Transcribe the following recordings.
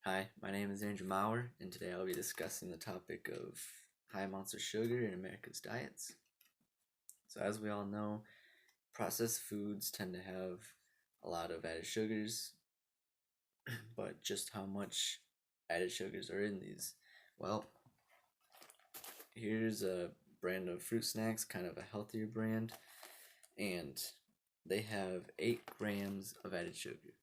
Hi, my name is Andrew Maurer, and today I'll be discussing the topic of high amounts of sugar in America's diets. So, as we all know, processed foods tend to have a lot of added sugars, but just how much added sugars are in these? Well, here's a brand of fruit snacks, kind of a healthier brand, and they have 8 grams of added sugar.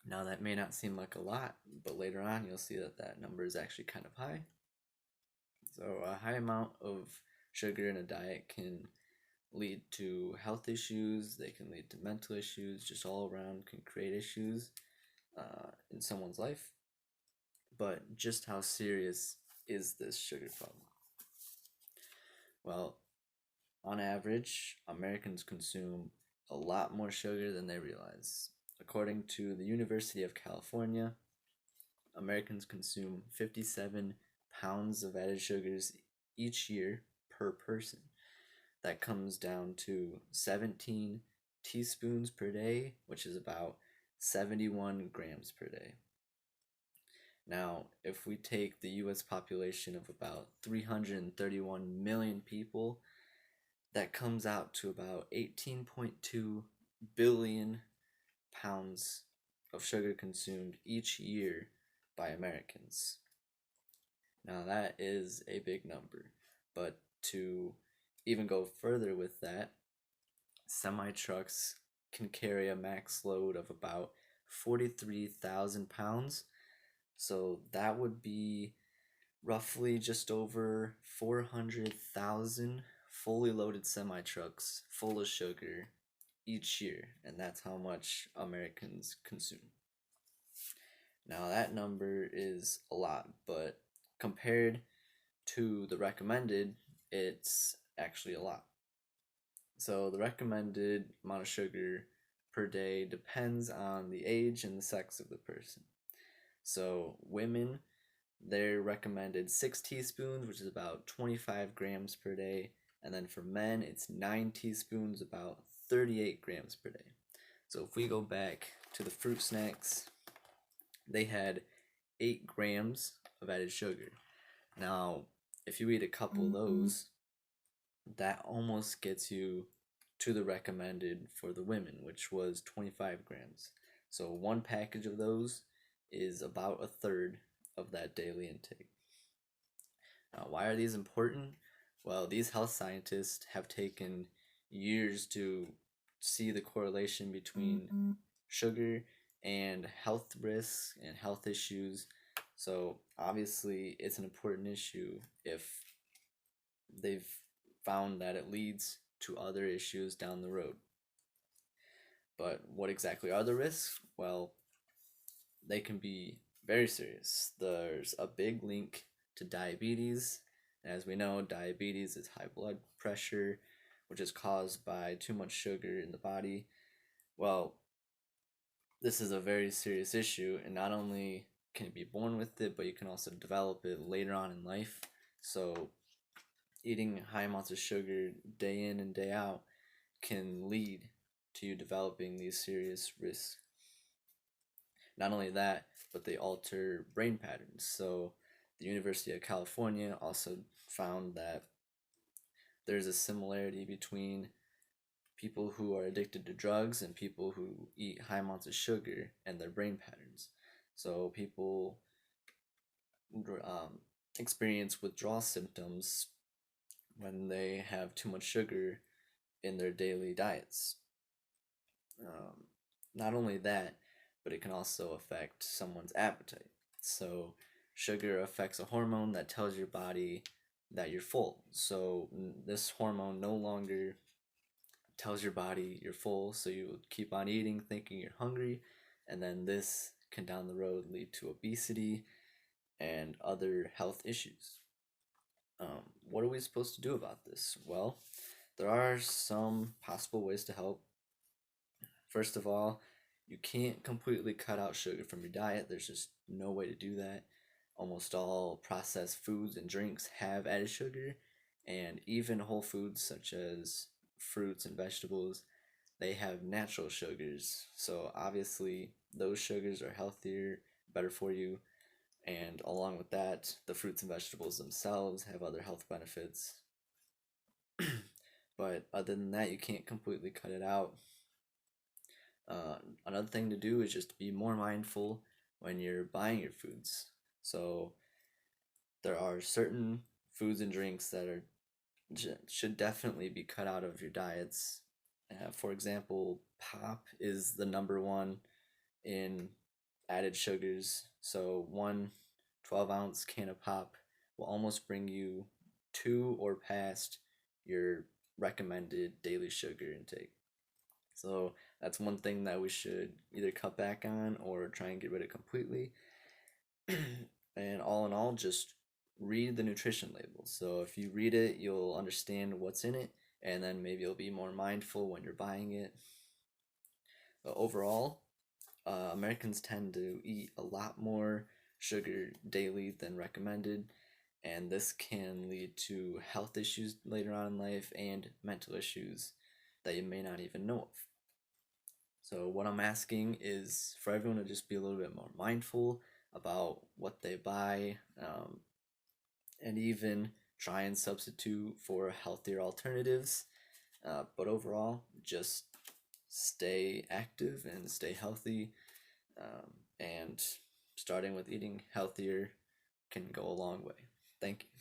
Now, that may not seem like a lot, but later on you'll see that that number is actually kind of high. So, a high amount of sugar in a diet can lead to health issues, they can lead to mental issues, just all around can create issues in someone's life. But just how serious is this sugar problem? Well, on average, Americans consume a lot more sugar than they realize. According to the University of California, Americans consume 57 pounds of added sugars each year per person. That comes down to 17 teaspoons per day, which is about 71 grams per day. Now, if we take the US population of about 331 million people, that comes out to about 18.2 billion pounds of sugar consumed each year by Americans. Now, that is a big number, but to even go further with that, semi trucks can carry a max load of about 43,000 pounds. So that would be roughly just over 400,000 fully loaded semi trucks full of sugar each year. And that's how much Americans consume. Now, that number is a lot, but compared to the recommended, it's actually a lot. So the recommended amount of sugar per day depends on the age and the sex of the person. So women, they're recommended 6 teaspoons, which is about 25 grams per day. And then for men, it's 9 teaspoons, about 38 grams per day. So if we go back to the fruit snacks, they had 8 grams of added sugar. Now, if you eat a couple of those, that almost gets you to the recommended for the women, which was 25 grams. So one package of those is about a third of that daily intake. Now, why are these important? Well, these health scientists have taken years to see the correlation between sugar and health risks and health issues. So obviously it's an important issue if they've found that it leads to other issues down the road. But what exactly are the risks? Well, they can be very serious. There's a big link to diabetes. As we know, diabetes is high blood pressure, which is caused by too much sugar in the body. Well, this is a very serious issue, and not only can you be born with it, but you can also develop it later on in life. So eating high amounts of sugar day in and day out can lead to you developing these serious risks. Not only that, but they alter brain patterns. So the University of California also found that there's a similarity between people who are addicted to drugs and people who eat high amounts of sugar and their brain patterns. So people experience withdrawal symptoms when they have too much sugar in their daily diets. Not only that, but it can also affect someone's appetite. So sugar affects a hormone that tells your body that you're full. So this hormone no longer tells your body you're full, so you keep on eating thinking you're hungry, and then this can down the road lead to obesity and other health issues. What are we supposed to do about this? Well, there are some possible ways to help. First of all, you can't completely cut out sugar from your diet. There's just no way to do that. Almost all processed foods and drinks have added sugar, and even whole foods such as fruits and vegetables, they have natural sugars. So obviously those sugars are healthier, better for you. And along with that, the fruits and vegetables themselves have other health benefits. But other than that, you can't completely cut it out. Uh, Another thing to do is just be more mindful when you're buying your foods. So there are certain foods and drinks that are should definitely be cut out of your diets. For example, pop is the number one in added sugars. So one 12-ounce can of pop will almost bring you to or past your recommended daily sugar intake. So that's one thing that we should either cut back on or try and get rid of completely. And all in all, just read the nutrition labels. So if you read it, you'll understand what's in it, and then maybe you'll be more mindful when you're buying it. But overall, Americans tend to eat a lot more sugar daily than recommended, and this can lead to health issues later on in life and mental issues that you may not even know of. So, what I'm asking is for everyone to just be a little bit more mindful about what they buy, and even try and substitute for healthier alternatives. But overall, just stay active and stay healthy. And starting with eating healthier can go a long way. Thank you.